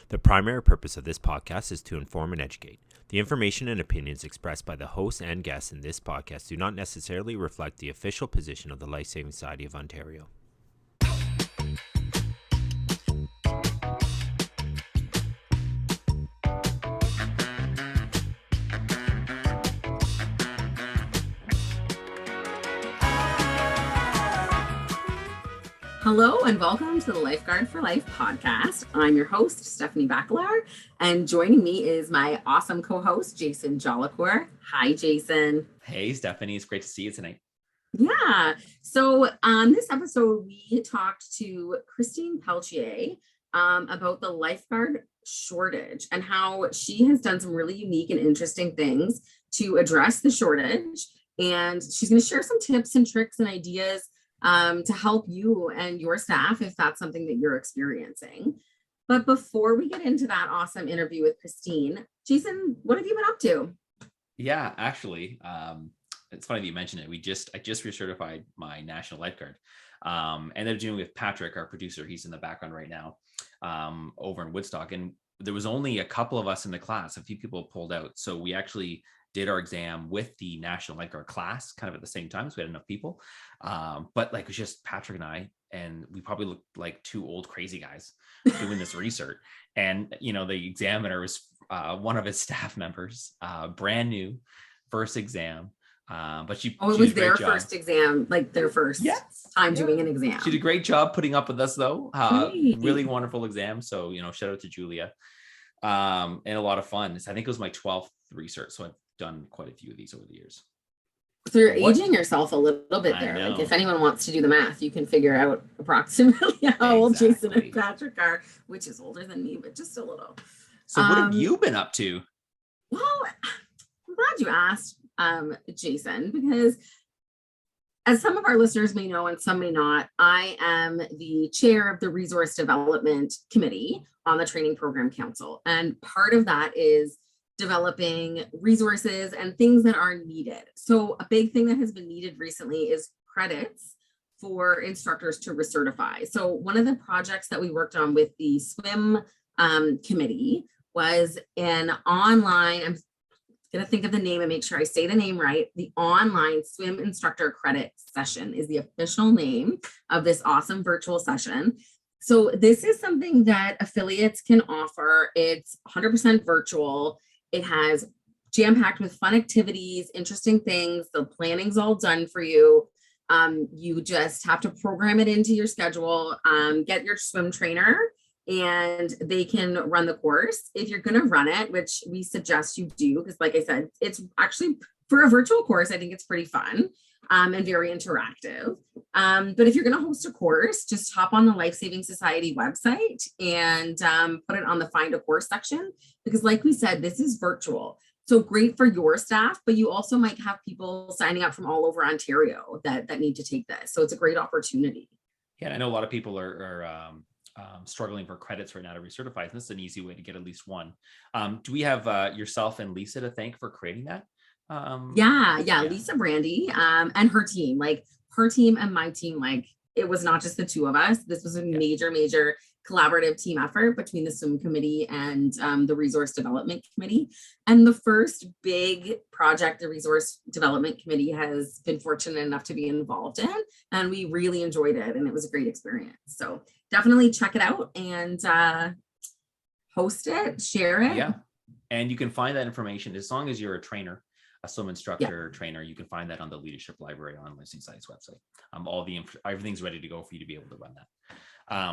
The primary purpose of this podcast is to inform and educate. The information and opinions expressed by the hosts and guests in this podcast do not necessarily reflect the official position of the Life Saving Society of Ontario. Hello and welcome to the Lifeguard for Life podcast. I'm your host, Stephanie Bacalar, and joining me is my awesome co-host, Jason Jolicoeur. Hi, Jason. Hey, Stephanie. It's great to see you tonight. Yeah. So on this episode, we talked to Christine Peltier about the lifeguard shortage and how she has done some really unique and interesting things to address the shortage. And she's going to share some tips and tricks and ideas to help you and your staff if that's something that you're experiencing. But before we get into that awesome interview with Christine, Jason, what have you been up to? Yeah, actually, it's funny that you mentioned it. I just recertified my national lifeguard. Ended up doing with Patrick, our producer. He's in the background right now, over in Woodstock. And there was only a couple of us in the class. A few people pulled out. So we actually did our exam with the national lifeguard class kind of at the same time. So we had enough people. But like, it was just Patrick and I, and we probably looked like two old crazy guys doing this research. And, you know, the examiner was one of his staff members, brand new, first exam. But it was their first exam, like their first time doing an exam. She did a great job putting up with us though. Really wonderful exam. So, you know, shout out to Julia. And a lot of fun. I think it was my 12th research. So I've done quite a few of these over the years. So you're aging yourself a little bit there. Like if anyone wants to do the math, you can figure out approximately how old Jason and Patrick are, which is older than me, but just a little. So what have you been up to? Well, I'm glad you asked, Jason, because as some of our listeners may know and some may not, I am the chair of the Resource Development Committee on the Training Program Council. And part of that is developing resources and things that are needed. So a big thing that has been needed recently is credits for instructors to recertify. So one of the projects that we worked on with the swim committee was an online, I'm going to think of the name and make sure I say the name right. The online swim instructor credit session is the official name of this awesome virtual session. So this is something that affiliates can offer. It's 100% virtual. It has jam-packed with fun activities, interesting things. The planning's all done for you. You just have to program it into your schedule, get your swim trainer, and they can run the course. If you're going to run it, which we suggest you do, because like I said, it's actually for a virtual course, I think it's pretty fun and very interactive. But if you're going to host a course, just hop on the Life Saving Society website and put it on the Find a Course section, because like we said, this is virtual. So great for your staff, but you also might have people signing up from all over Ontario that need to take this. So it's a great opportunity. Yeah, I know a lot of people are struggling for credits right now to recertify. And this is an easy way to get at least one. Do we have yourself and Lisa to thank for creating that? Yeah. Lisa Brandy and her team, and my team, like it was not just the two of us. This was a major collaborative team effort between the swim committee and the resource development committee. And the first big project the resource development committee has been fortunate enough to be involved in, and we really enjoyed it, and it was a great experience. So definitely check it out and host it, share it. Yeah, and you can find that information as long as you're a trainer, a swim instructor, trainer. You can find that on the Leadership Library on Listening Science website. Everything's ready to go for you to be able to run that.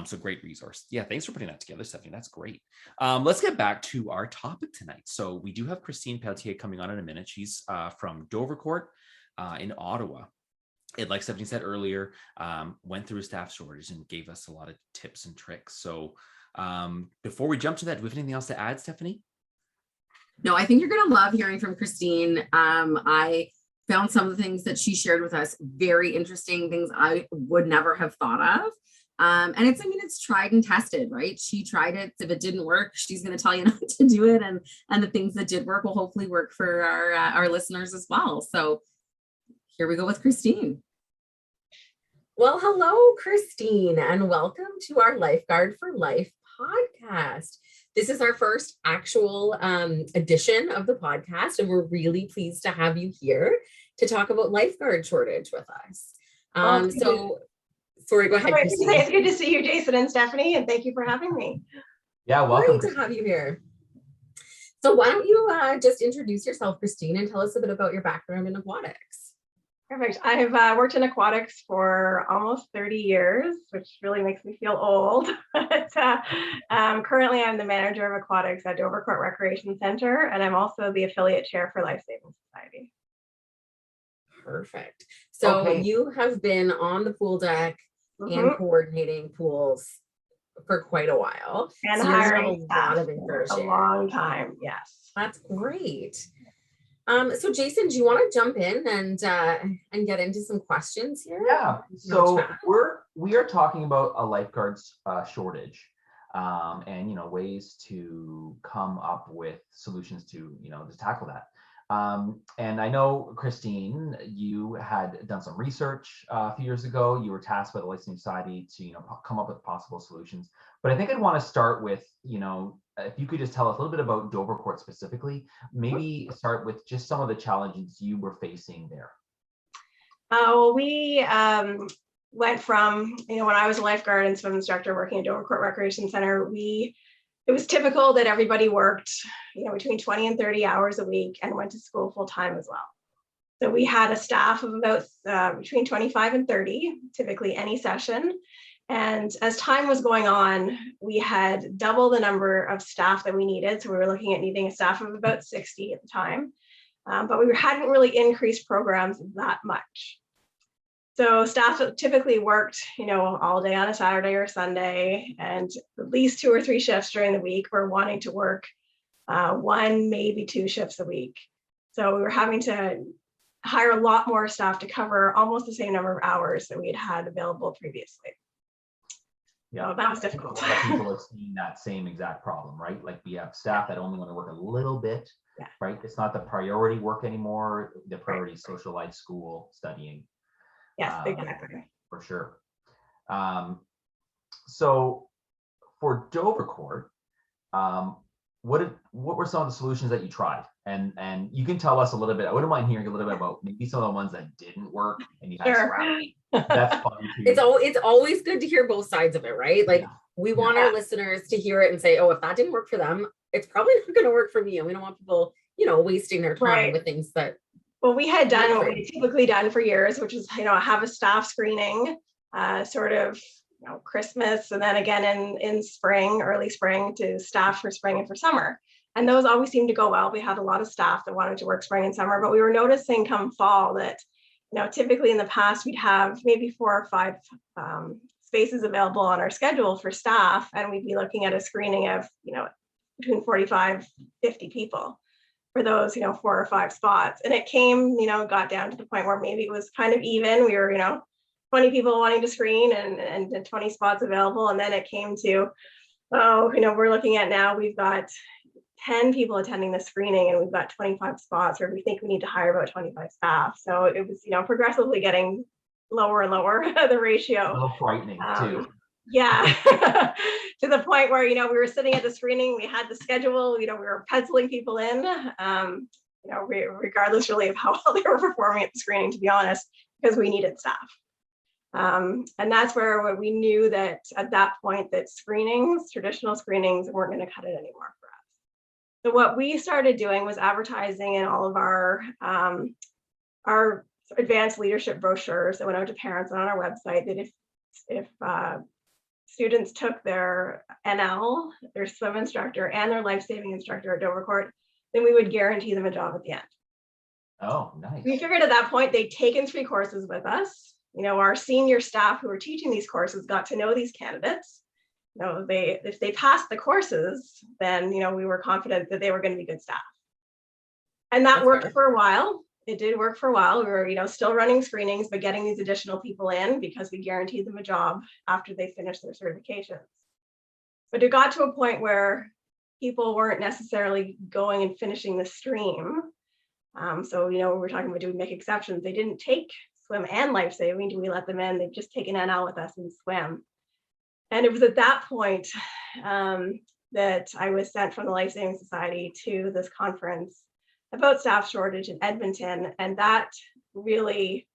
So great resource. Yeah, thanks for putting that together, Stephanie. That's great. Let's get back to our topic tonight. So we do have Christine Peltier coming on in a minute. She's from Dovercourt in Ottawa. And like Stephanie said earlier, went through a staff shortage and gave us a lot of tips and tricks. So before we jump to that, do we have anything else to add, Stephanie? No, I think you're going to love hearing from Christine. I found some of the things that she shared with us very interesting, things I would never have thought of. And it's tried and tested, right? She tried it. If it didn't work, she's going to tell you not to do it. And the things that did work will hopefully work for our listeners as well. So here we go with Christine. Well, hello, Christine, and welcome to our Lifeguard for Life podcast. This is our first actual edition of the podcast, and we're really pleased to have you here to talk about lifeguard shortage with us. Sorry, go ahead, Christine. It's good to see you, Jason and Stephanie, and thank you for having me. Yeah, welcome. Great to have you here. So why don't you just introduce yourself, Christine, and tell us a bit about your background in aquatics. Perfect. I have worked in aquatics for almost 30 years, which really makes me feel old. But currently, I'm the manager of aquatics at Dovercourt Recreation Center, and I'm also the affiliate chair for Life Saving Society. Perfect. So Okay. you have been on the pool deck and coordinating pools for quite a while. And so hiring a lot staff of info for a long time, yes. That's great. So Jason, do you want to jump in and get into some questions here? Yeah. So we are talking about a lifeguards shortage, and ways to come up with solutions to to tackle that. And I know, Christine, you had done some research a few years ago. You were tasked by the Life Saving Society to come up with possible solutions. But I think I'd want to start with if you could just tell us a little bit about Dovercourt specifically, maybe start with just some of the challenges you were facing there. We went from, when I was a lifeguard and swim instructor working at Dovercourt Recreation Center, it was typical that everybody worked, between 20 and 30 hours a week and went to school full time as well. So we had a staff of about between 25 and 30, typically any session. And as time was going on, we had double the number of staff that we needed. So we were looking at needing a staff of about 60 at the time, but we hadn't really increased programs that much. So staff typically worked, all day on a Saturday or Sunday, and at least 2 or 3 shifts during the week. We're wanting to work 1, maybe 2 shifts a week. So we were having to hire a lot more staff to cover almost the same number of hours that we had available previously. Yeah, so that was difficult. People are seeing that same exact problem, right? Like we have staff that only want to work a little bit, right? It's not the priority work anymore. The priority is social life, school, studying. Yes, exactly. For sure. So for Dovercourt, what were some of the solutions that you tried? And you can tell us a little bit. I wouldn't mind hearing a little bit about maybe some of the ones that didn't work and you had to scrap. That's fun too. It's always good to hear both sides of it, right? Like we want our listeners to hear it and say, oh, if that didn't work for them, it's probably not going to work for me. And we don't want people, wasting their time with things that. Well, we had done what we typically done for years, which is, have a staff screening, sort of, Christmas, and then again in spring, early spring, to staff for spring and for summer. And those always seemed to go well. We had a lot of staff that wanted to work spring and summer, but we were noticing come fall that, typically in the past, we'd have maybe 4 or 5 spaces available on our schedule for staff, and we'd be looking at a screening of, between 45, 50 people for those, 4 or 5 spots. And it came, got down to the point where maybe it was kind of even. We were, 20 people wanting to screen and 20 spots available. And then it came to, we're looking at now, we've got 10 people attending the screening and we've got 25 spots, or we think we need to hire about 25 staff. So it was, progressively getting lower and lower, the ratio. A little frightening too. Yeah, to the point where, we were sitting at the screening, we had the schedule, we were penciling people in, regardless really of how well they were performing at the screening, to be honest, because we needed staff. And that's where we knew that at that point that traditional screenings weren't going to cut it anymore for us. So what we started doing was advertising in all of our advanced leadership brochures that went out to parents and on our website that if students took their NL, their swim instructor, and their life-saving instructor at Dovercourt, then we would guarantee them a job at the end. Oh, nice. We figured at that point they'd taken 3 courses with us. Our senior staff who were teaching these courses got to know these candidates. If they passed the courses, then we were confident that they were going to be good staff. And that worked for a while. It did work for a while. We were, still running screenings, but getting these additional people in because we guaranteed them a job after they finished their certifications. But it got to a point where people weren't necessarily going and finishing the stream. So, we were talking about, do we make exceptions? They didn't take swim and life saving. Do we let them in? They've just taken NL with us and swim. And it was at that point that I was sent from the Life Saving Society to this conference about staff shortage in Edmonton. And that really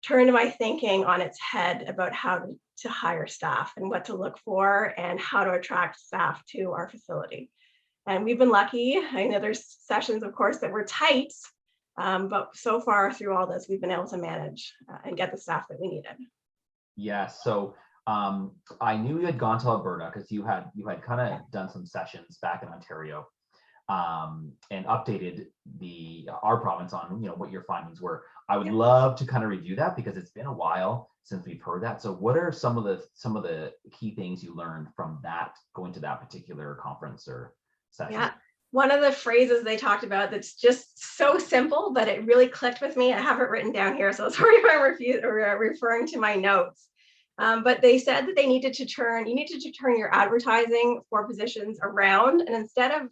turned my thinking on its head about how to hire staff and what to look for and how to attract staff to our facility. And we've been lucky. I know there's sessions, of course, that were tight, but so far through all this, we've been able to manage and get the staff that we needed. Yeah. So I knew you had gone to Alberta because you had kind of done some sessions back in Ontario, and updated our province on what your findings were. I would love to kind of review that because it's been a while since we've heard that. So what are some of the key things you learned from that, going to that particular conference or session? Yeah. One of the phrases they talked about that's just so simple, but it really clicked with me. I have it written down here, so sorry if I'm referring to my notes. But they said that you needed to turn your advertising for positions around, and instead of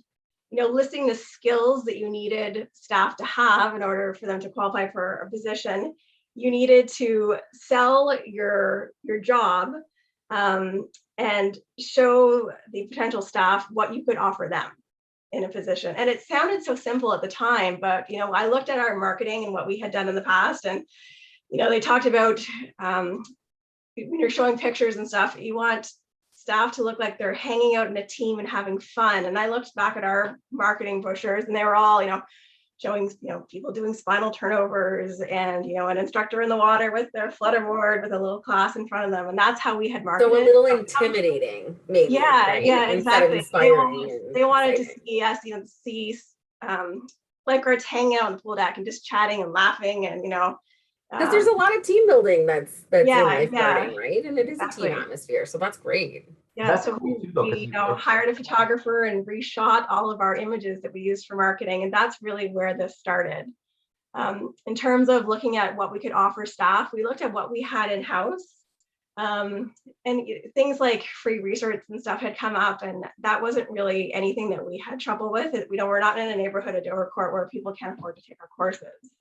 listing the skills that you needed staff to have in order for them to qualify for a position, you needed to sell your job and show the potential staff what you could offer them in a position. And it sounded so simple at the time, but I looked at our marketing and what we had done in the past, and they talked about when you're showing pictures and stuff, you want staff to look like they're hanging out in a team and having fun. And I looked back at our marketing brochures, and they were all showing people doing spinal turnovers and an instructor in the water with their flutterboard with a little class in front of them, and that's how we had marketed. So a little intimidating, maybe. Yeah, right? yeah, exactly. They wanted to exciting. see us, lifeguards hanging out on the pool deck and just chatting and laughing, and because there's a lot of team building that's in lifeguarding, yeah, right? And it is exactly. a team atmosphere, so that's great. Yeah, That's so cool too, though, we hired a photographer and reshot all of our images that we used for marketing, and that's really where this started. In terms of looking at what we could offer staff, we looked at what we had in-house, and things like free research and stuff had come up, and that wasn't really anything that we had trouble with. We're not in a neighborhood of Dovercourt where people can't afford to take our courses.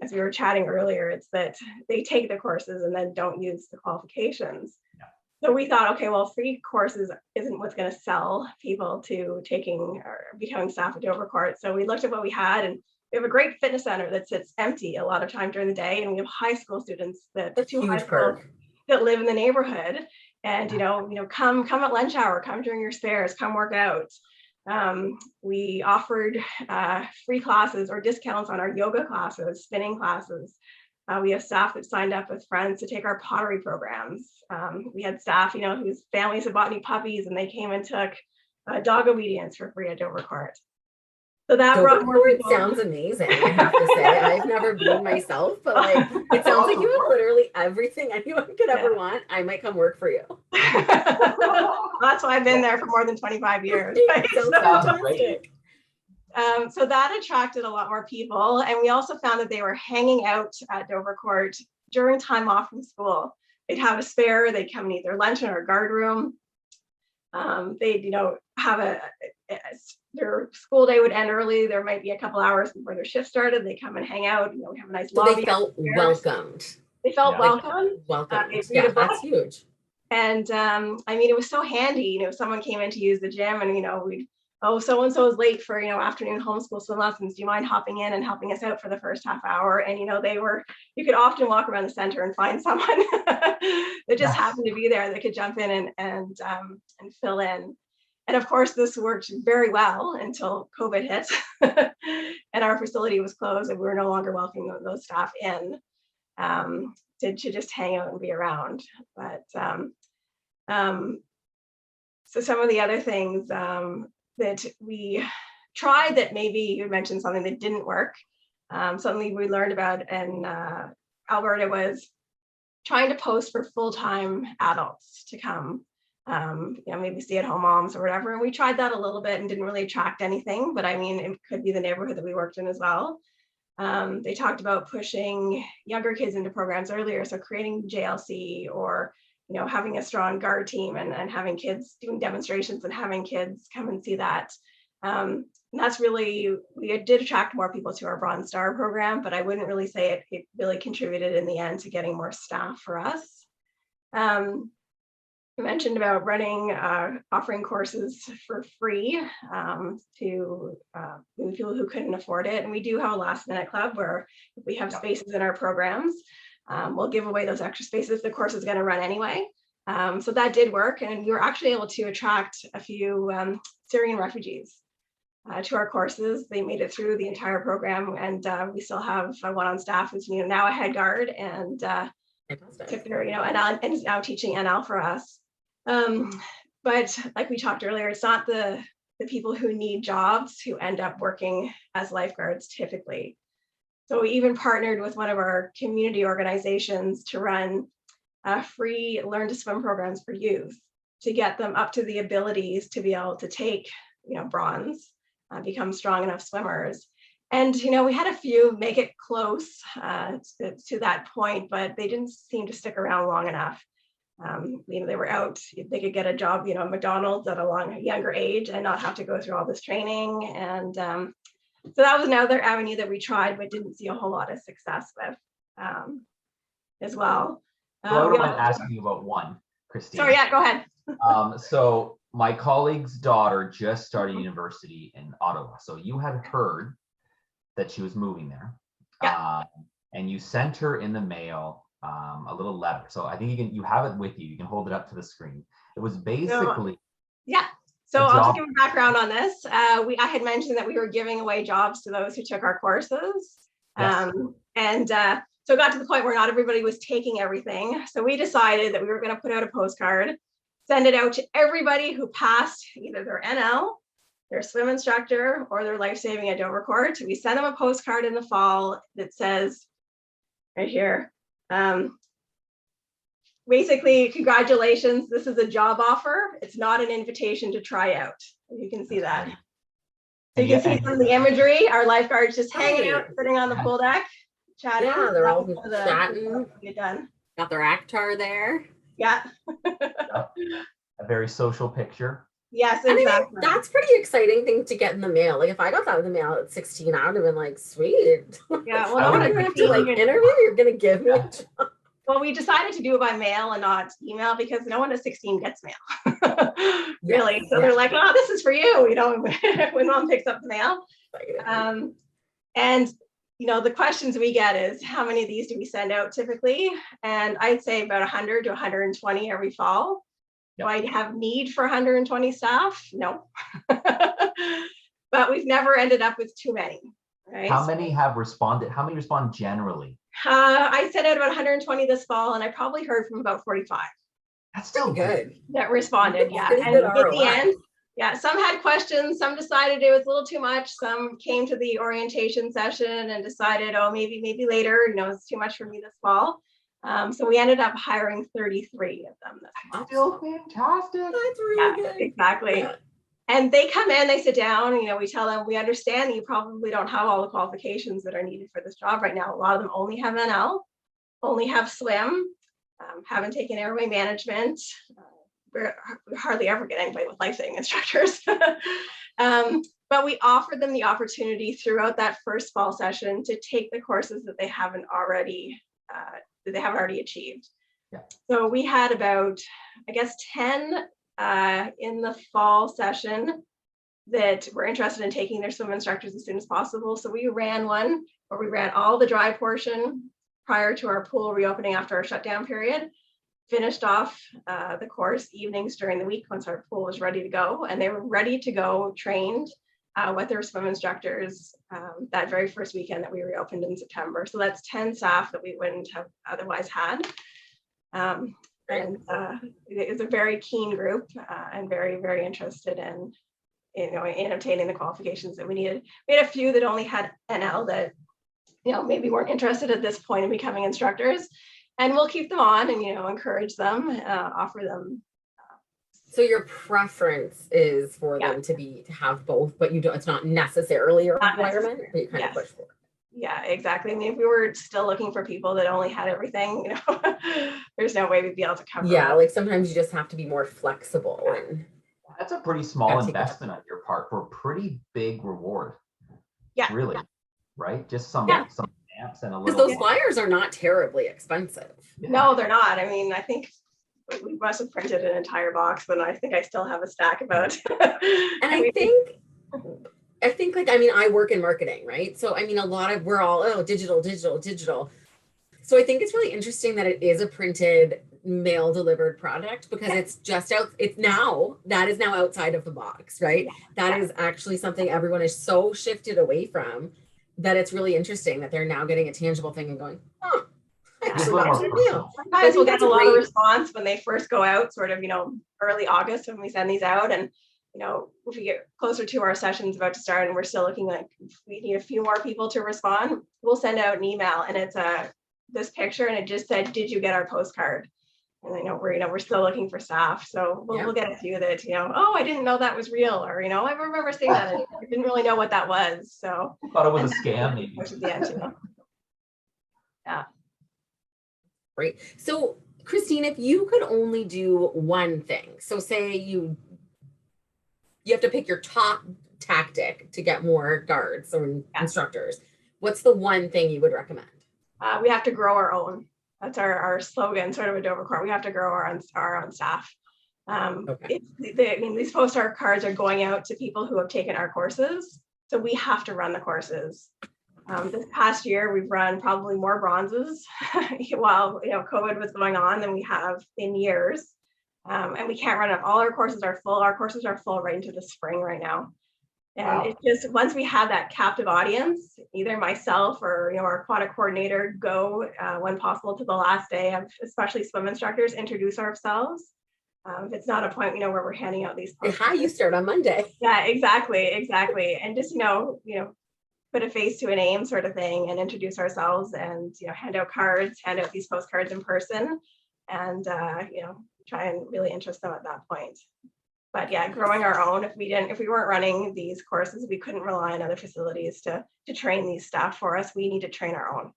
As we were chatting earlier, it's that they take the courses and then don't use the qualifications. Yeah. So we thought, okay, well, free courses isn't what's going to sell people to taking or becoming staff at Dovercourt. So we looked at what we had, and we have a great fitness center that sits empty a lot of time during the day, and we have high school students that live in the neighborhood, and come at lunch hour, come during your spares, come work out. We offered free classes or discounts on our yoga classes, spinning classes. We have staff that signed up with friends to take our pottery programs. We had staff, whose families had bought new puppies, and they came and took dog obedience for free at Dovercourt. So that brought more people. Sounds amazing, I have to say. I've never been myself, but it sounds like you have literally everything anyone could ever want. I might come work for you. That's why I've been there for more than 25 years. Right? So that attracted a lot more people. And we also found that they were hanging out at Dovercourt during time off from school. They'd have a spare, they'd come and eat their lunch in our guard room. They'd, have their school day would end early. There might be a couple hours before their shift started. They come and hang out. We have a nice lobby. They felt welcomed. They felt welcome. That's huge. And it was so handy. Someone came in to use the gym, and so-and-so is late for afternoon homeschool swim lessons. Do you mind hopping in and helping us out for the first half hour? And you could often walk around the center and find someone that just happened to be there that could jump in and fill in. And of course, this worked very well until COVID hit and our facility was closed, and we were no longer welcoming those staff in to just hang out and be around. But so some of the other things that we tried that maybe you mentioned something that didn't work. Something we learned about in Alberta was trying to post for full-time adults to come, maybe stay-at-home moms or whatever. And we tried that a little bit and didn't really attract anything, but it could be the neighborhood that we worked in as well. They talked about pushing younger kids into programs earlier. So creating JLC or having a strong guard team and having kids doing demonstrations and having kids come and see that. And that's really, we did attract more people to our Bronze Star program, but I wouldn't really say it really contributed in the end to getting more staff for us. mentioned about running, offering courses for free to people who couldn't afford it. And we do have a last minute club where if we have spaces in our programs, we'll give away those extra spaces. The course is going to run anyway. So that did work. And we were actually able to attract a few Syrian refugees to our courses. They made it through the entire program, and we still have one on staff who's now a head guard and took their, NL, and is now teaching NL for us. But like we talked earlier, it's not the people who need jobs who end up working as lifeguards typically. So we even partnered with one of our community organizations to run free learn to swim programs for youth to get them up to the abilities to be able to take, bronze, become strong enough swimmers. And, we had a few make it close to that point, but they didn't seem to stick around long enough. They were out, they could get a job, McDonald's at a younger age and not have to go through all this training. And so that was another avenue that we tried, but didn't see a whole lot of success with as well. So I would mind asking you about one, Christine. Sorry, yeah, go ahead. So my colleague's daughter just started university in Ottawa. So you had heard that she was moving there, and you sent her in the mail a little letter. So I think you have it with you. You can hold it up to the screen. It was basically So I'll just give a background on this. I had mentioned that we were giving away jobs to those who took our courses, so it got to the point where not everybody was taking everything. So we decided that we were going to put out a postcard, send it out to everybody who passed either their NL, their swim instructor, or their life-saving at Dover Court. We sent them a postcard in the fall that says, right here, basically, congratulations, this is a job offer. It's not an invitation to try out. You can see that. So you can see some of the imagery, our lifeguards just hanging out, sitting on the pool deck, chatting. Yeah, they're all chatting. Get done. Got their actar there. Yeah. A very social picture. Yes, exactly. exactly. I mean, that's pretty exciting thing to get in the mail. Like if I got that in the mail at 16, I would have been like, sweet. Yeah, well, I wouldn't have to interview. You're gonna give me a job. Well, we decided to do it by mail and not email because no one at 16 gets mail. Really. So they're like, oh, this is for you, when mom picks up the mail. And the questions we get is how many of these do we send out typically? And I'd say about 100 to 120 every fall. Do I have need for 120 staff? No. But we've never ended up with too many. Right? How many have responded? How many respond generally? I sent out about 120 this fall, and I probably heard from about 45. That's still good. That responded, yeah. And at the end, some had questions. Some decided it was a little too much. Some came to the orientation session and decided, oh, maybe later. It's too much for me this fall. So we ended up hiring 33 of them. That's still fantastic. That's really good. Exactly. Yeah. And they come in, they sit down, we tell them, we understand that you probably don't have all the qualifications that are needed for this job right now. A lot of them only have NL, only have swim, haven't taken airway management. We hardly ever get anybody with life-saving instructors. But we offered them the opportunity throughout that first fall session to take the courses that they haven't already achieved. Yeah. So we had about, 10 in the fall session that were interested in taking their swim instructors as soon as possible. So we ran one where we ran all the dry portion prior to our pool reopening after our shutdown period, finished off the course evenings during the week once our pool was ready to go, and they were ready to go trained with their swim instructors that very first weekend that we reopened in September. So that's 10 staff that we wouldn't have otherwise had. And it was a very keen group and very, very interested in obtaining the qualifications that we needed. We had a few that only had NL that, maybe weren't interested at this point in becoming instructors, and we'll keep them on and, encourage them, offer them. So your preference is for them to have both, but it's not necessarily a requirement, but you kind of push for it. Yeah, exactly. I mean, if we were still looking for people that only had everything, there's no way we'd be able to cover. Yeah, like sometimes you just have to be more flexible. And that's a pretty small investment on your part for a pretty big reward. Yeah. Really, right? Just some stamps and a little. Because those flyers are not terribly expensive. Yeah. No, they're not. I mean, I think we must have printed an entire box, but I think I still have a stack about. And I think like, I mean, I work in marketing, right? So, I mean, we're all, oh, digital, digital, digital. So I think it's really interesting that it is a printed mail delivered product, because it's just that is now outside of the box, right? That is actually something everyone is so shifted away from, that it's really interesting that they're now getting a tangible thing and going, huh, actually that's a deal. Sometimes we'll get a lot of response when they first go out, sort of, early August when we send these out. And, if we get closer to our sessions about to start and we're still looking like we need a few more people to respond, we'll send out an email and it's this picture and it just said, did you get our postcard? And we're still looking for staff. So we'll get a few that, oh, I didn't know that was real. Or, I remember seeing that. I didn't really know what that was. So I thought it was a scam maybe. At the end, Yeah. Great. So Christine, if you could only do one thing, so say you have to pick your top tactic to get more guards or instructors, what's the one thing you would recommend? We have to grow our own. That's our slogan, sort of a Dover Court. We have to grow our own staff. These postcard cards are going out to people who have taken our courses. So we have to run the courses. This past year, we've run probably more bronzes while COVID was going on than we have in years. And we can't run it. All our courses are full. Our courses are full right into the spring right now. And it's just, once we have that captive audience, either myself or our aquatic coordinator go when possible to the last day of especially swim instructors, introduce ourselves. It's not a point where we're handing out these. Hi, you start on Monday. Yeah, exactly, and just put a face to a name sort of thing and introduce ourselves and hand out cards, hand out these postcards in person, and try and really interest them at that point. But yeah, growing our own. If we weren't running these courses, we couldn't rely on other facilities to train these staff for us. We need to train our own.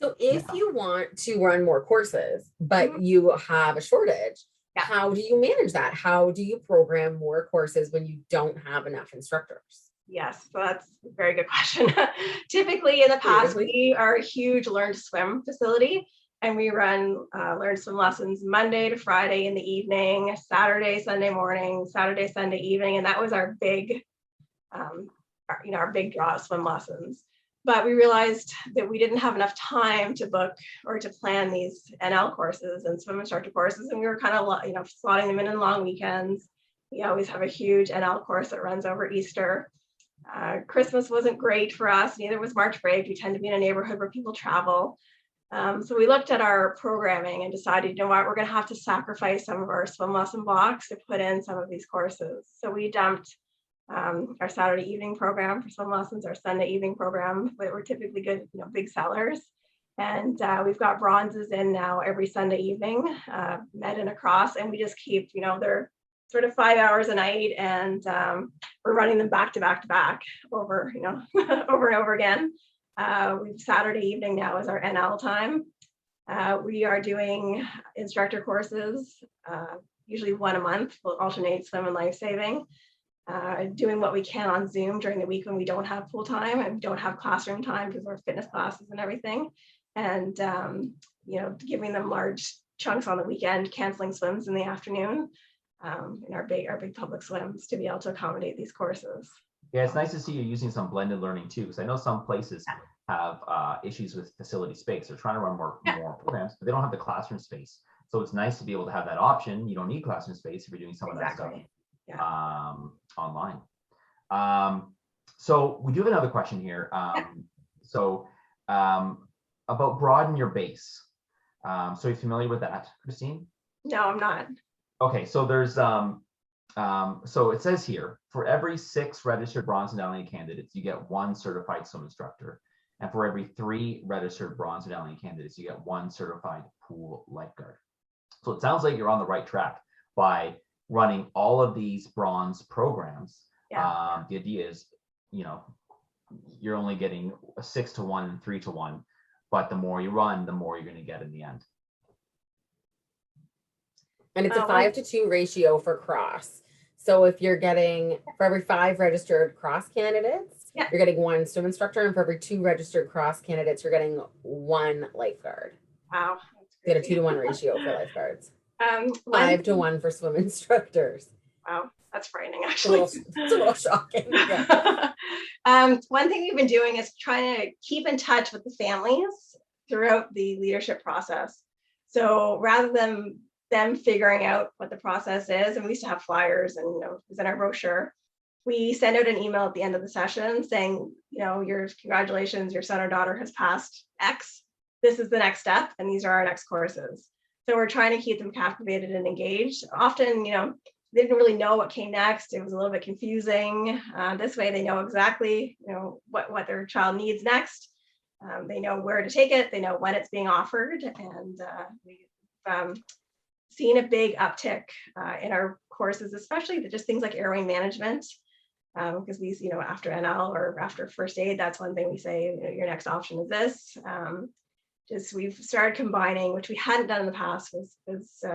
So if you want to run more courses, but you have a shortage, how do you manage that? How do you program more courses when you don't have enough instructors? Yes, so that's a very good question. Typically in the past, we are a huge learn to swim facility. And we run learn swim lessons Monday to Friday in the evening, Saturday, Sunday morning, Saturday, Sunday evening. And that was our big, our big draw of swim lessons. But we realized that we didn't have enough time to book or to plan these NL courses and swim instructor courses. And we were kind of, slotting them in long weekends. We always have a huge NL course that runs over Easter. Christmas wasn't great for us. Neither was March break. We tend to be in a neighborhood where people travel. So we looked at our programming and decided, we're going to have to sacrifice some of our swim lesson blocks to put in some of these courses. So we dumped our Saturday evening program for swim lessons, our Sunday evening program, that were typically good, big sellers. And we've got bronzes in now every Sunday evening, med and across, and we just keep, they're sort of 5 hours a night, and we're running them back to back to back over, over and over again. Saturday evening now is our NL time. We are doing instructor courses, usually one a month. We'll alternate swim and life saving, doing what we can on Zoom during the week when we don't have full time and don't have classroom time because we're fitness classes and everything. And, giving them large chunks on the weekend, canceling swims in the afternoon, in our big public swims to be able to accommodate these courses. Yeah, it's nice to see you using some blended learning too, because I know some places have issues with facility space. They're trying to run more programs, but they don't have the classroom space. So it's nice to be able to have that option. You don't need classroom space if you're doing some of that stuff online. So we do have another question here. About broaden your base. So you're familiar with that, Christine? No, I'm not. Okay, so there's so it says here, for every 6 registered bronze medallion candidates, you get 1 certified swim instructor. And for every 3 registered bronze medallion candidates, you get 1 certified pool lifeguard. So it sounds like you're on the right track by running all of these bronze programs. The idea is, you're only getting a 6-to-1 and 3-to-1, but the more you run, the more you're going to get in the end. And it's a 5-to-2 ratio for cross. So if you're getting, for every 5 registered cross candidates, you're getting 1 swim instructor, and for every 2 registered cross candidates, you're getting 1 lifeguard. Wow. You get a 2-to-1 ratio for lifeguards. 5 to 1 for swim instructors. Wow, that's frightening, It's actually. it's a little shocking. Yeah. One thing we've been doing is trying to keep in touch with the families throughout the leadership process. So rather than them figuring out what the process is, and we used to have flyers and, you know, it was in our brochure, we send out an email at the end of the session saying, you know, your congratulations, your son or daughter has passed X. This is the next step, and these are our next courses. So we're trying to keep them captivated and engaged. Often, you know, they didn't really know what came next. It was a little bit confusing. This way they know exactly, you know, what their child needs next. They know where to take it. They know when it's being offered. And we've seen a big uptick in our courses, especially just things like airway management. Because these, you know, after NL or after first aid, that's one thing we say, you know, your next option is this. Just we've started combining, which we hadn't done in the past, was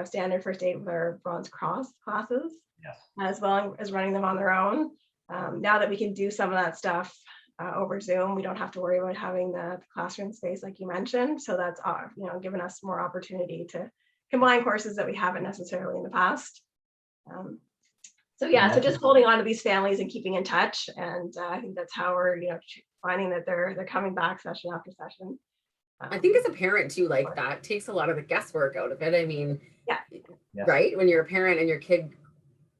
standard first aid with our Bronze Cross classes, Yes. as well as running them on their own. Now that we can do some of that stuff over Zoom, we don't have to worry about having the classroom space like you mentioned. So that's, you know, given us more opportunity to combine courses that we haven't necessarily in the past. So yeah, so just holding on to these families and keeping in touch. And I think that's how we're, you know, finding that they're coming back session after session. I think as a parent too, like that takes a lot of the guesswork out of it. I mean, yeah, right? When you're a parent and your kid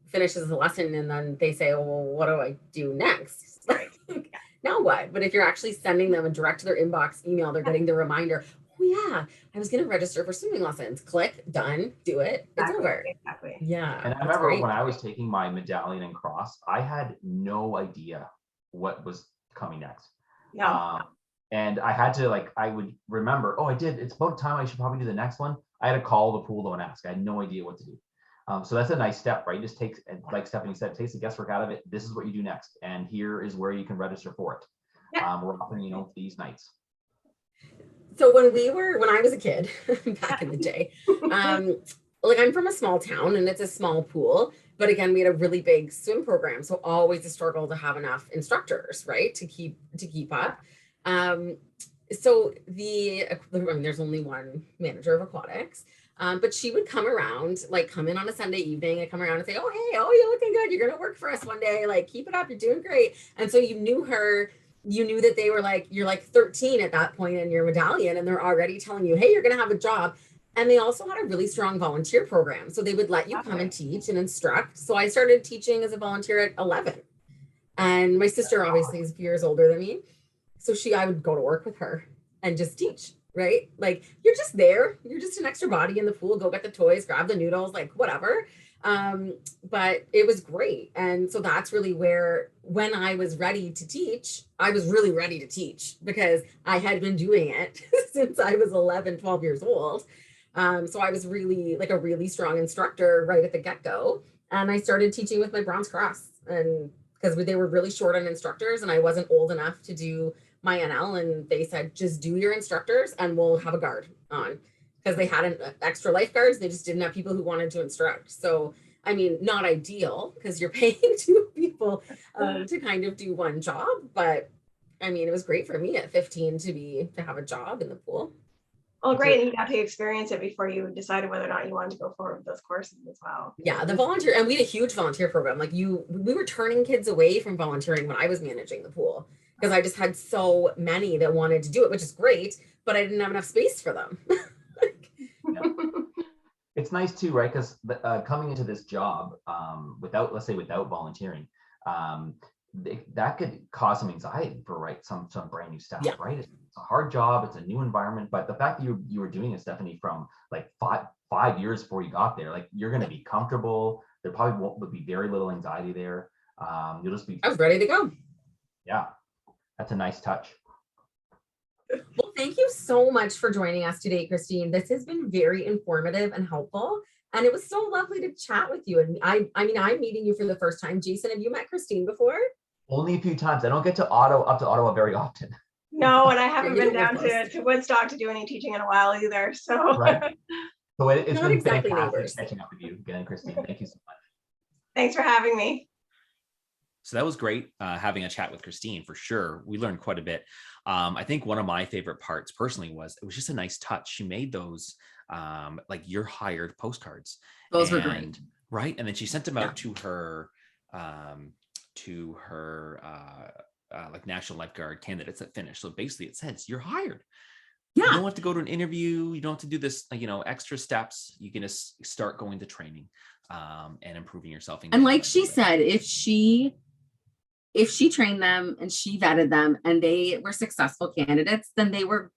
finishes the lesson and then they say, oh, well, what do I do next? Like, now what? But if you're actually sending them a direct to their inbox email, they're getting the reminder, oh yeah, I was going to register for swimming lessons. Click, done, do it. It's over. Exactly. Yeah. And I remember when I was taking my medallion and cross, I had no idea what was coming next. No. And I had to, like, I would remember, oh, it's about time I should probably do the next one. I had to call the pool though and ask. I had no idea what to do. So that's a nice step, right? Just takes, like Stephanie said, takes the guesswork out of it. This is what you do next. And here is where you can register for it. Yeah. We're offering, you know, these nights. So when I was a kid back in the day, like I'm from a small town and it's a small pool, but again, we had a really big swim program. So always a struggle to have enough instructors, right? To keep up. So there's only one manager of aquatics, but she would come around, like come in on a Sunday evening and come around and say, oh, hey, oh, you're looking good. You're going to work for us one day. Like, keep it up. You're doing great. And so you knew her, you knew that they were like, you're like 13 at that point in your medallion, and they're already telling you, hey, you're going to have a job. And they also had a really strong volunteer program. So they would let you come and teach and instruct. So I started teaching as a volunteer at 11. And my sister obviously is a few years older than me. So I would go to work with her and just teach, right? Like, you're just there. You're just an extra body in the pool. Go get the toys, grab the noodles, like whatever. But it was great. And so that's really where, when I was ready to teach, I was really ready to teach because I had been doing it since I was 11, 12 years old. So I was really like a really strong instructor right at the get-go. And I started teaching with my Bronze Cross, and because they were really short on instructors and I wasn't old enough to do my NL, and they said, just do your instructors and we'll have a guard on, because they hadn't extra lifeguards. They just didn't have people who wanted to instruct. So, I mean, not ideal because you're paying two people to kind of do one job. But I mean, it was great for me at 15 to have a job in the pool. Oh, great. And you got to experience it before you decided whether or not you wanted to go forward with those courses as well. Yeah, the volunteer, and we had a huge volunteer program. Like we were turning kids away from volunteering when I was managing the pool, because I just had so many that wanted to do it, which is great, but I didn't have enough space for them. Yeah. It's nice too, right? Because coming into this job without volunteering, that could cause some anxiety for some brand new staff, Yeah. right? It's a hard job, it's a new environment, but the fact that you were doing it, Stephanie, from like five years before you got there, like you're going to be comfortable. There probably would be very little anxiety there. You'll just be. I was ready to go. Yeah, that's a nice touch. Well, thank you so much for joining us today, Christine. This has been very informative and helpful. And it was so lovely to chat with you. And I mean, I'm meeting you for the first time. Jason, have you met Christine before? Only a few times. I don't get to Ottawa very often. No, and I haven't been down to Woodstock to do any teaching in a while either. So, right. So it's not been exactly fantastic neighbors. catching up with you again, Christine. Thank you so much. Thanks for having me. So that was great having a chat with Christine for sure. We learned quite a bit. I think one of my favorite parts personally was it was just a nice touch. She made those like you're hired postcards. Those were great. Right. And then she sent them out to her like national lifeguard candidates that finished. So basically it says you're hired. Yeah. You don't have to go to an interview. You don't have to do this, extra steps. You can just start going to training and improving yourself. And like she said, if she trained them and she vetted them and they were successful candidates, then they were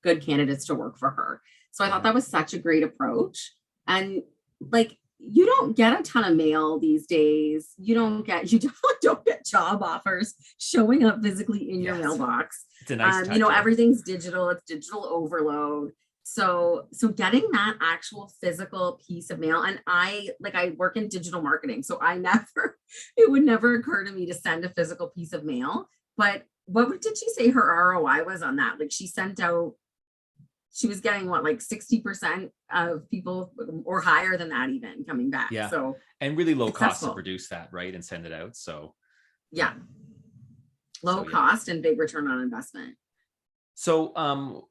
good candidates to work for her. So I thought that was such a great approach. And like, you don't get a ton of mail these days. You definitely don't get job offers showing up physically in your mailbox. It's a nice touch, everything's digital. It's digital overload. So getting that actual physical piece of mail, and I work in digital marketing, so it would never occur to me to send a physical piece of mail. But what did she say her ROI was on that? Like she was getting what, like 60% of people or higher than that even coming back. Yeah. So and really low cost to produce that, right? And send it out. So yeah. Low cost and big return on investment. So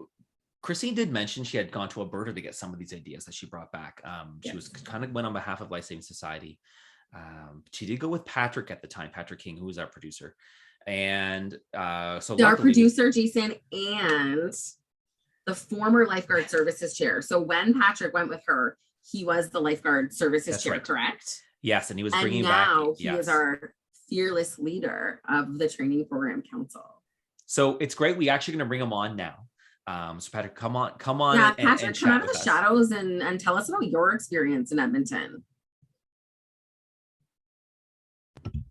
Christine did mention she had gone to Alberta to get some of these ideas that she brought back. She was kind of went on behalf of Life Saving Society. She did go with Patrick at the time, Patrick King, who was our producer. And so our producer, Jason, and the former lifeguard services chair. So when Patrick went with her, he was the lifeguard services chair, right. Correct? Yes, and he was and bringing now back. He is our fearless leader of the training program council. So it's great. We actually going to bring him on now. So Patrick, come on. Yeah, Patrick, come out of the shadows and tell us about your experience in Edmonton.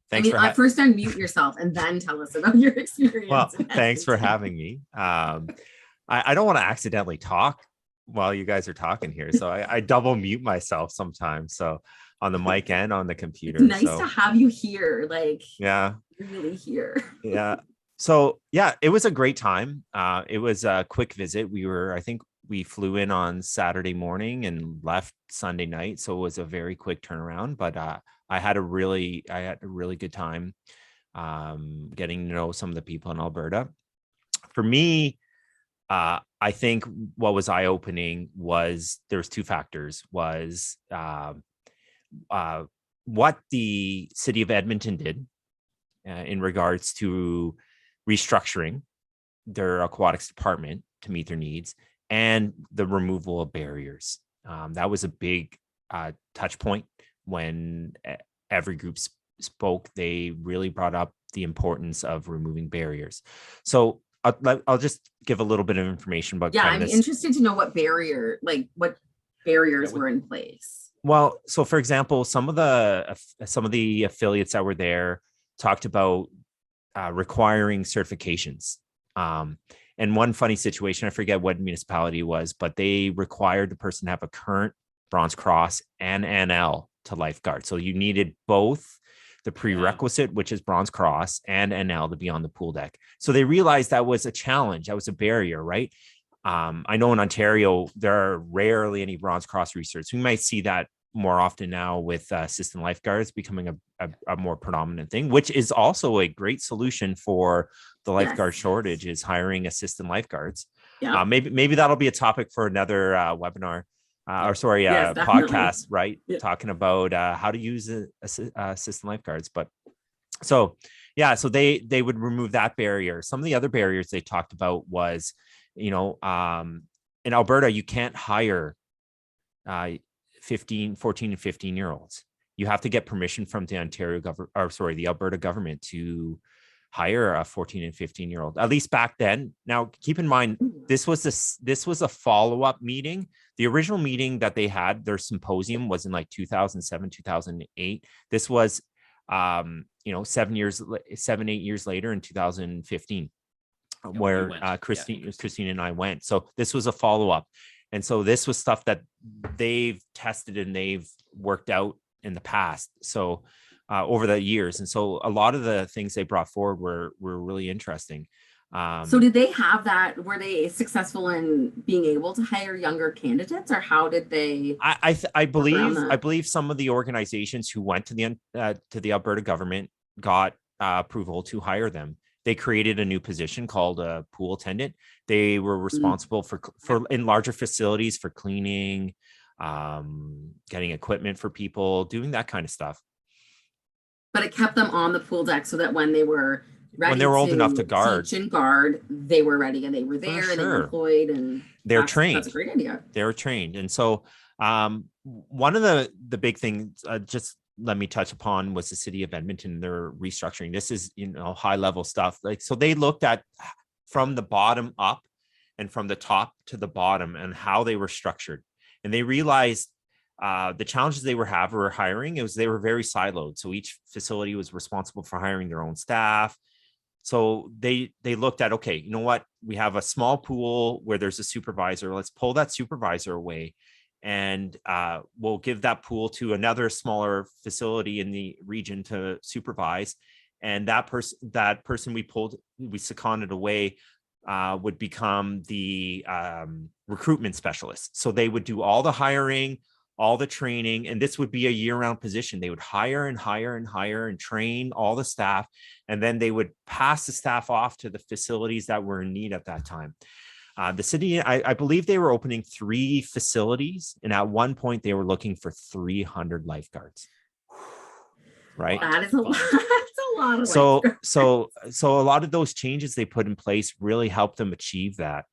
Thanks first unmute yourself and then tell us about your experience. Well, thanks for having me. I don't want to accidentally talk while you guys are talking here. So I double mute myself sometimes. So on the mic and on the computer. It's nice to have you here. Like, yeah, really here. Yeah. So yeah, it was a great time. It was a quick visit. I think we flew in on Saturday morning and left Sunday night. So it was a very quick turnaround, but I had a really good time getting to know some of the people in Alberta. For me, I think what was eye-opening was there's two factors. Was what the city of Edmonton did in regards to restructuring their aquatics department to meet their needs, and the removal of barriers. That was a big touch point when every group spoke. They really brought up the importance of removing barriers. So I'll just give a little bit of information about. Yeah, I'm interested to know what barriers were in place. Well, so for example, some of the affiliates that were there talked about requiring certifications. And one funny situation, I forget what municipality it was, but they required the person to have a current Bronze Cross and NL to lifeguard. So you needed both the prerequisite, which is Bronze Cross, and NL to be on the pool deck. So they realized that was a challenge. That was a barrier, right? I know in Ontario, there are rarely any Bronze Cross research. We might see that more often now with assistant lifeguards becoming a more predominant thing, which is also a great solution for the lifeguard shortage, is hiring assistant lifeguards. Yeah. Maybe that'll be a topic for another webinar podcast, right? Yeah. Talking about how to use assistant lifeguards. But so they would remove that barrier. Some of the other barriers they talked about was, in Alberta, you can't hire 14 and 15 year olds. You have to get permission from the the Alberta government to hire a 14 and 15 year old, at least back then. Now, keep in mind, this was a follow-up meeting. The original meeting that they had, their symposium, was in like 2007, 2008. This was, 7, 8 years later in 2015, where Christine and I went. So this was a follow-up. And so this was stuff that they've tested and they've worked out in the past. So over the years. And so a lot of the things they brought forward were really interesting. So did they have that? Were they successful in being able to hire younger candidates, or how did they? I believe some of the organizations who went to the Alberta government got approval to hire them. They created a new position called a pool attendant. They were responsible for in larger facilities for cleaning, getting equipment for people, doing that kind of stuff. But it kept them on the pool deck so that when they were ready, when they were old enough to guard, teach and guard, they were ready and they were there and they were employed, and they're trained. That's a great idea. They're trained. And so one of the big things, just let me touch upon, was the city of Edmonton. They're restructuring. This is, high level stuff. Like, so they looked at from the bottom up and from the top to the bottom and how they were structured. And they realized the challenges they were hiring, they were very siloed. So each facility was responsible for hiring their own staff. So they looked at, okay, you know what? We have a small pool where there's a supervisor. Let's pull that supervisor away, and we'll give that pool to another smaller facility in the region to supervise. And that person we seconded away would become the recruitment specialist. So they would do all the hiring, all the training, and this would be a year-round position. They would hire and train all the staff, and then they would pass the staff off to the facilities that were in need at that time. The city, I believe they were opening 3 facilities, and at one point they were looking for 300 lifeguards. Right? That is a lot. That's a lot of lifeguards. So a lot of those changes they put in place really helped them achieve that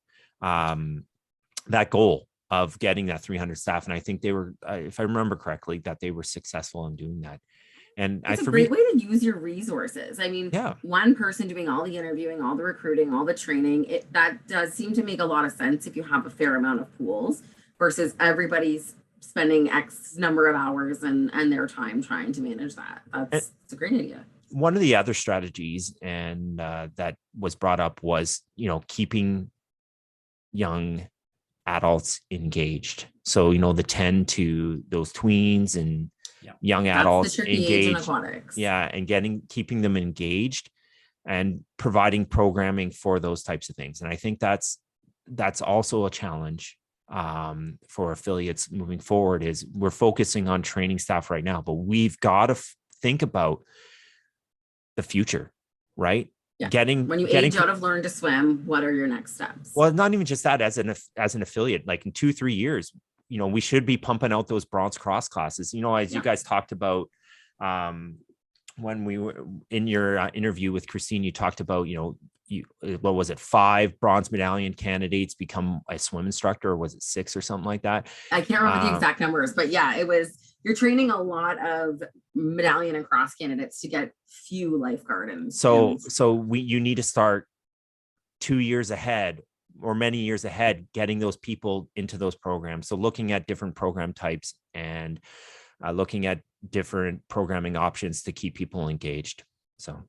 goal of getting that 300 staff. And I think they were, if I remember correctly, that they were successful in doing that. And it's a great way to use your resources. I mean, one person doing all the interviewing, all the recruiting, all the training, that does seem to make a lot of sense if you have a fair amount of pools versus everybody's spending X number of hours and their time trying to manage that. It's a great idea. One of the other strategies and that was brought up was, keeping young adults engaged. So, the 10 to those tweens and young adults engaged. And keeping them engaged and providing programming for those types of things. And I think that's also a challenge for affiliates moving forward. Is we're focusing on training staff right now, but we've got to think about the future, right? Yeah. When you age out of learn to swim, what are your next steps? Well, not even just that. As an affiliate, like in 2-3 years, we should be pumping out those bronze cross classes. As you guys talked about when we were in your interview with Christine, you talked about what was it, 5 bronze medallion candidates become a swim instructor, or was it 6 or something like that? I can't remember the exact numbers, but it was. You're training a lot of medallion and cross candidates to get few lifeguard. So you need to start 2 years ahead or many years ahead, getting those people into those programs. So looking at different program types and looking at different programming options to keep people engaged. So,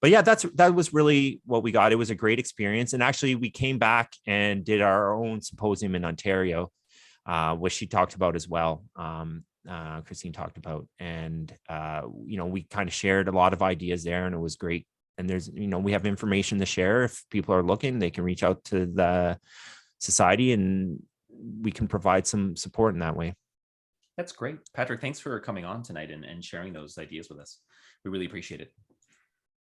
but that was really what we got. It was a great experience. And actually we came back and did our own symposium in Ontario, which she talked about as well. Christine talked about, and we kind of shared a lot of ideas there, and it was great. And there's we have information to share. If people are looking, they can reach out to the society and we can provide some support in that way. That's great. Patrick, thanks for coming on tonight and sharing those ideas with us. We really appreciate it.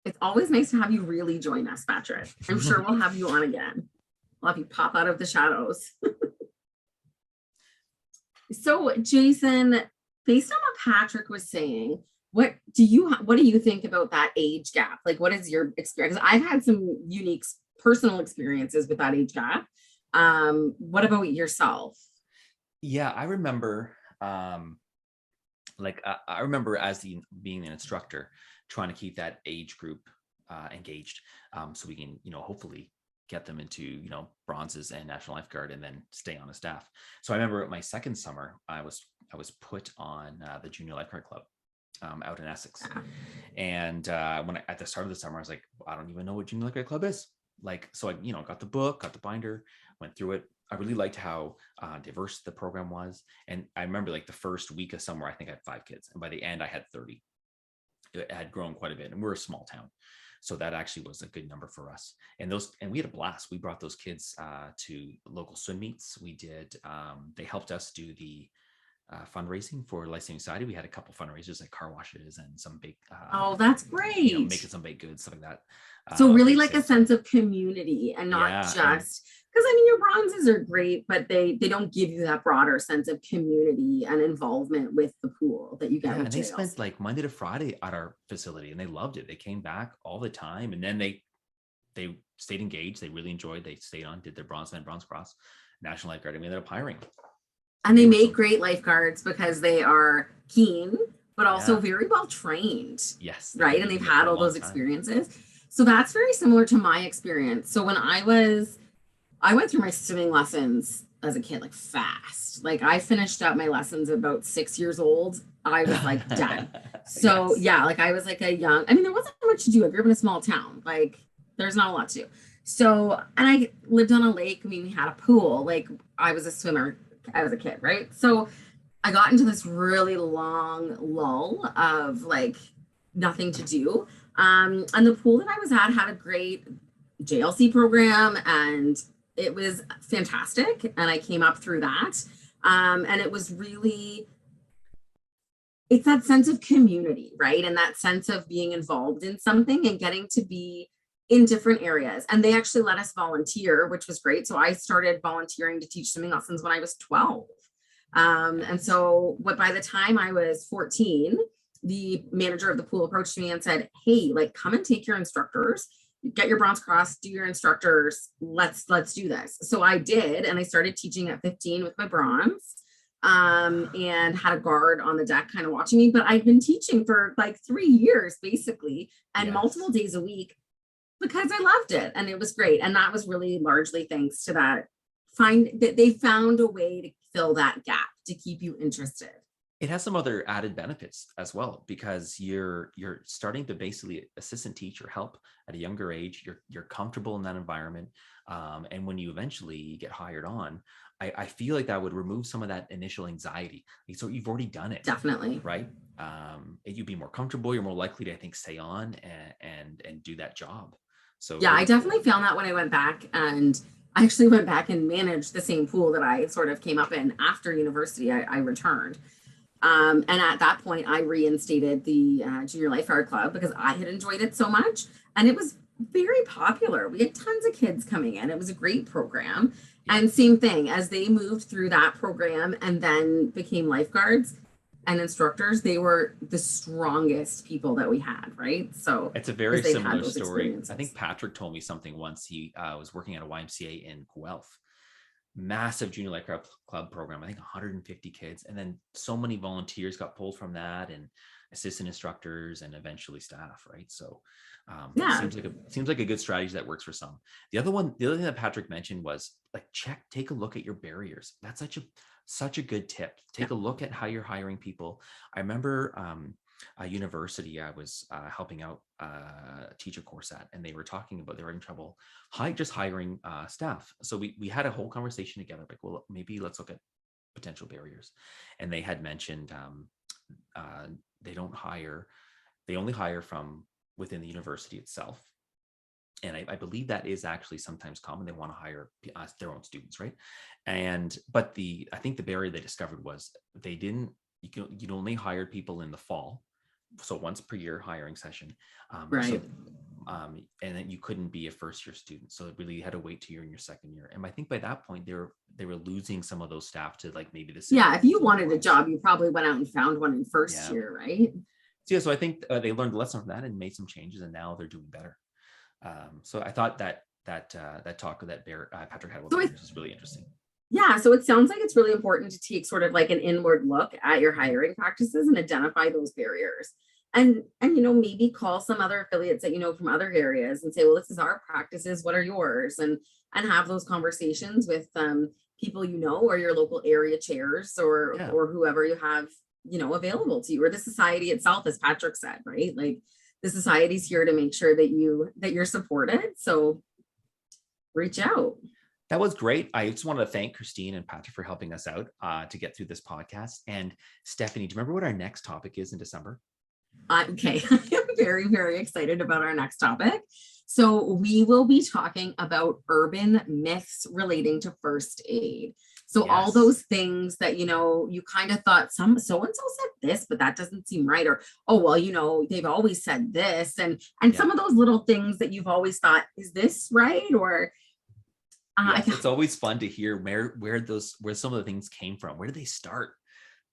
It's always nice to have you really join us, Patrick. I'm sure we'll have you on again. We'll have you pop out of the shadows. So, Jason, based on what Patrick was saying, what do you think about that age gap? Like, what is your experience? I've had some unique personal experiences with that age gap. What about yourself? Yeah, I remember, I remember being an instructor, trying to keep that age group engaged, so we can, hopefully get them into, bronzes and National Lifeguard and then stay on a staff. So I remember my second summer, I was put on the Junior Lifeguard Club out in Essex. And at the start of the summer, I was like, I don't even know what Junior Lifeguard Club is. So I, got the book, got the binder, went through it. I really liked how diverse the program was. And I remember the first week of summer, I think I had 5 kids. And by the end I had 30. It had grown quite a bit, and we're a small town. So that actually was a good number for us. And we had a blast. We brought those kids to local swim meets. We did, they helped us do the fundraising for Life Saving Society. We had a couple fundraisers like car washes and some big Oh, that's great. making some baked goods, stuff like that. So really like a sense of community and not just, because I mean, your bronzes are great, but they don't give you that broader sense of community and involvement with the pool that you get. And they spent like Monday to Friday at our facility and they loved it. They came back all the time, and then they stayed engaged. They really enjoyed. They stayed on, did their bronze event, bronze cross, National Lifeguard, and we ended up hiring. And they make great lifeguards because they are keen, but also very well trained. Yes. Right. And they've had all those experiences. So that's very similar to my experience. So when I went through my swimming lessons as a kid, like fast. Like I finished up my lessons at about 6 years old. I was like done. So like I was like I mean, there wasn't much to do. I grew up in a small town. Like there's not a lot to do. So, and I lived on a lake. I mean, we had a pool. Like I was a swimmer as a kid, right? So I got into this really long lull of like nothing to do. And the pool that I was at had a great JLC program and it was fantastic. And I came up through that. And it was really, it's that sense of community, right? And that sense of being involved in something and getting to be in different areas. And they actually let us volunteer, which was great. So I started volunteering to teach swimming lessons when I was 12. And so by the time I was 14, the manager of the pool approached me and said, hey, like come and take your instructors, get your bronze cross, do your instructors. Let's do this. So I did. And I started teaching at 15 with my bronze. And had a guard on the deck kind of watching me, but I'd been teaching for like 3 years basically, and multiple days a week because I loved it and it was great. And that was really largely thanks to that they found a way to fill that gap to keep you interested. It has some other added benefits as well, because you're starting to basically assistant teach or help at a younger age. You're comfortable in that environment. And when you eventually get hired on, I feel like that would remove some of that initial anxiety. So you've already done it. Definitely. Right. You'd be more comfortable. You're more likely to, I think, stay on and do that job. So yeah, I definitely found that when I went back, and I actually went back and managed the same pool that I sort of came up in after university. I returned. And at that point, I reinstated the Junior Lifeguard Club because I had enjoyed it so much. And it was very popular. We had tons of kids coming in. It was a great program. And same thing, as they moved through that program and then became lifeguards and instructors, they were the strongest people that we had, right? So it's a very similar story. I think Patrick told me something once. He was working at a YMCA in Guelph. Massive junior lifeguard club program, I think 150 kids, and then so many volunteers got pulled from that, and assistant instructors and eventually staff, right? So it seems like a good strategy that works for some. The other thing that Patrick mentioned was like take a look at your barriers. That's such a good tip. Take a look at how you're hiring people. I remember a university I was helping out teach a course at, and they were talking about they were having trouble just hiring staff. So we had a whole conversation together, like, well, maybe let's look at potential barriers. And they had mentioned they only hire from within the university itself. And I believe that is actually sometimes common. They want to hire their own students, right? But I think the barrier they discovered was you'd only hire people in the fall. So once per year hiring session, right? And then you couldn't be a first year student, so really you had to wait till you're in your second year. And I think by that point they were losing some of those staff to like maybe the if you wanted a job, you probably went out and found one in first year, right? So I think they learned a lesson from that and made some changes, and now they're doing better. So I thought that talk that Patrick had with barriers was really interesting. Yeah, so it sounds like it's really important to take sort of like an inward look at your hiring practices and identify those barriers. And maybe call some other affiliates that you know from other areas and say, well, this is our practices, what are yours? And have those conversations with people or your local area chairs or whoever you have, available to you, or the society itself, as Patrick said, right? Like the society's here to make sure that you're supported. So reach out. That was great. I just wanted to thank Christine and Patrick for helping us out to get through this podcast. And Stephanie, do you remember what our next topic is in December? Okay, I am very, very excited about our next topic. So we will be talking about urban myths relating to first aid. So all Yes. those things that, you know, you kind of thought so and so said this, but that doesn't seem right. Or, oh, well, you know, they've always said this. And some of those little things that you've always thought, is this right? Or Yes, it's always fun to hear where some of the things came from. Where did they start?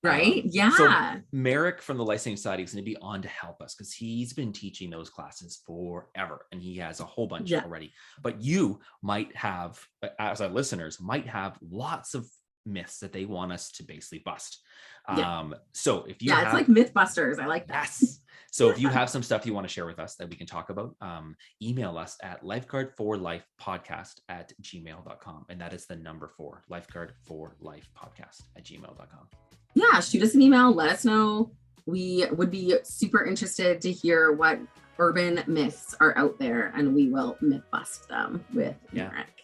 right. Yeah. So Merrick from the Licensing Society is going to be on to help us because he's been teaching those classes forever and he has a whole bunch already. But you might have, as our listeners, might have lots of myths that they want us to basically bust. So if you it's like Mythbusters. I like that. Yes. So if you have some stuff you want to share with us that we can talk about, email us at lifeguard4lifepodcast@gmail.com. And that is the number 4, lifeguard4lifepodcast@gmail.com. Yeah, shoot us an email. Let us know. We would be super interested to hear what urban myths are out there, and we will myth bust them with Merrick.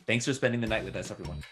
Thanks for spending the night with us, everyone.